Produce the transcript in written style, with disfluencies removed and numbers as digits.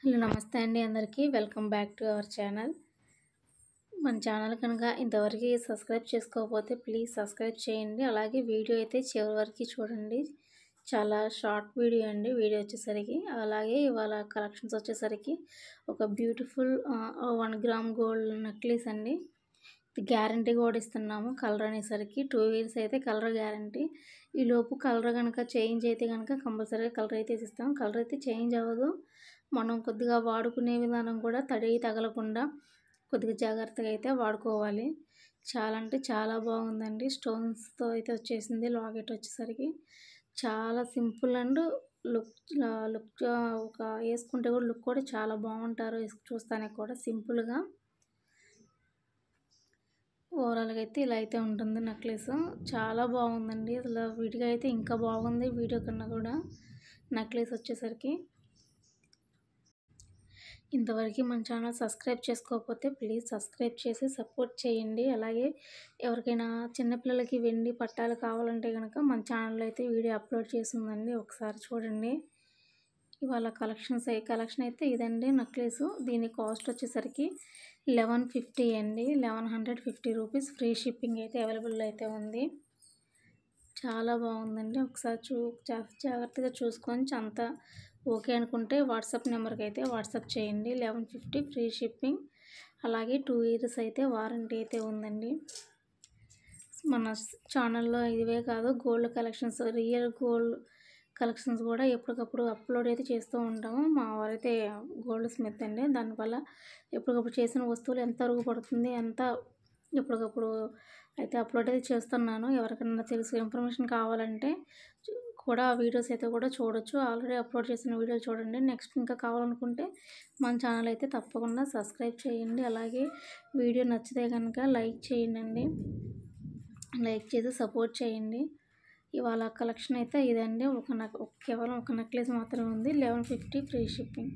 Hello నమస్తే అండి అందరికీ welcome back to our channel. మన ఛానల్ కనుక ఇంతవరకు సబ్స్క్రైబ్ చేసుకోకపోతే ప్లీజ్ సబ్స్క్రైబ్ చేయండి. అలాగే వీడియో అయితే చివరి వరకు చూడండి. చాలా షార్ట్ వీడియో అండి. వీడియో వచ్చేసరికి అలాగే ఇవాళ కలెక్షన్స్ వచ్చేసరికి ఒక బ్యూటిఫుల్ 1 గ్రామ్ గోల్డ్ నెక్లెస్ అండి. గ్యారంటీ కూడా ఇస్తున్నాము. కలర్ అనేసరికి 2 ఇయర్స్ అయితే కలర్ గ్యారంటీ. ఈలోపు కలర్ కనుక చేంజ్ అయితే కనుక కంపల్సరీగా కలర్ అయితే ఇస్తాం. కలర్ అయితే చేంజ్ అవ్వదు. మనం కొద్దిగా వాడుకునే విధానం కూడా తడి తగలకుండా కొద్దిగా జాగ్రత్తగా అయితే వాడుకోవాలి. చాలా అంటే చాలా బాగుందండి. స్టోన్స్తో అయితే వచ్చేసింది. లాకెట్ వచ్చేసరికి చాలా సింపుల్ అండ్ లుక్ లుక్ ఒక వేసుకుంటే కూడా లుక్ కూడా చాలా బాగుంటారు. చూస్తానికి కూడా సింపుల్గా ఓవరాల్గా అయితే ఇలా అయితే ఉంటుంది నెక్లెస్. చాలా బాగుందండి. అసలు విడిగా అయితే ఇంకా బాగుంది వీడియో కన్నా కూడా. నెక్లెస్ వచ్చేసరికి ఇంతవరకు మన ఛానల్ సబ్స్క్రైబ్ చేసుకోకపోతే ప్లీజ్ సబ్స్క్రైబ్ చేసి సపోర్ట్ చేయండి. అలాగే ఎవరికైనా చిన్నపిల్లలకి వెండి పట్టాలు కావాలంటే కనుక మన ఛానల్లో అయితే వీడియో అప్లోడ్ చేసిందండి. ఒకసారి చూడండి. ఇవాళ కలెక్షన్ అయితే ఇదండి నెక్లెస్. దీని కాస్ట్ వచ్చేసరికి 1150 అండి. 1150 రూపీస్. ఫ్రీ షిప్పింగ్ అయితే అవైలబుల్ అయితే ఉంది. చాలా బాగుందండి. ఒకసారి జాగ్రత్తగా చూసుకొని అంతా ఓకే అనుకుంటే వాట్సాప్ నెంబర్కి అయితే వాట్సాప్ చేయండి. 1150 ఫ్రీ షిప్పింగ్. అలాగే 2 ఇయర్స్ అయితే వారంటీ అయితే ఉందండి. మన ఛానల్లో ఇవే కాదు gold collections, real gold collections కూడా ఎప్పటికప్పుడు అప్లోడ్ అయితే చేస్తూ ఉంటాము. మా వారైతే గోల్డ్ స్మిత్ అండి. దానివల్ల ఎప్పటికప్పుడు చేసిన వస్తువులు ఎంత అరుగు పడుతుంది ఎంత ఎప్పటికప్పుడు అయితే అప్లోడ్ అయితే చేస్తున్నాను. ఎవరికైనా తెలిసి ఇన్ఫర్మేషన్ కావాలంటే కూడా వీడియోస్ అయితే కూడా చూడొచ్చు. ఆల్రెడీ అప్లోడ్ చేసిన వీడియోలు చూడండి. నెక్స్ట్ ఇంకా కావాలనుకుంటే మన ఛానల్ అయితే తప్పకుండా సబ్స్క్రైబ్ చేయండి. అలాగే వీడియో నచ్చితే కనుక లైక్ చేయండి. లైక్ చేసి సపోర్ట్ చేయండి. ఇవాళ కలెక్షన్ అయితే ఇదండి. కేవలం ఒక నెక్లెస్ మాత్రమే ఉంది. 1150 ఫ్రీ షిప్పింగ్.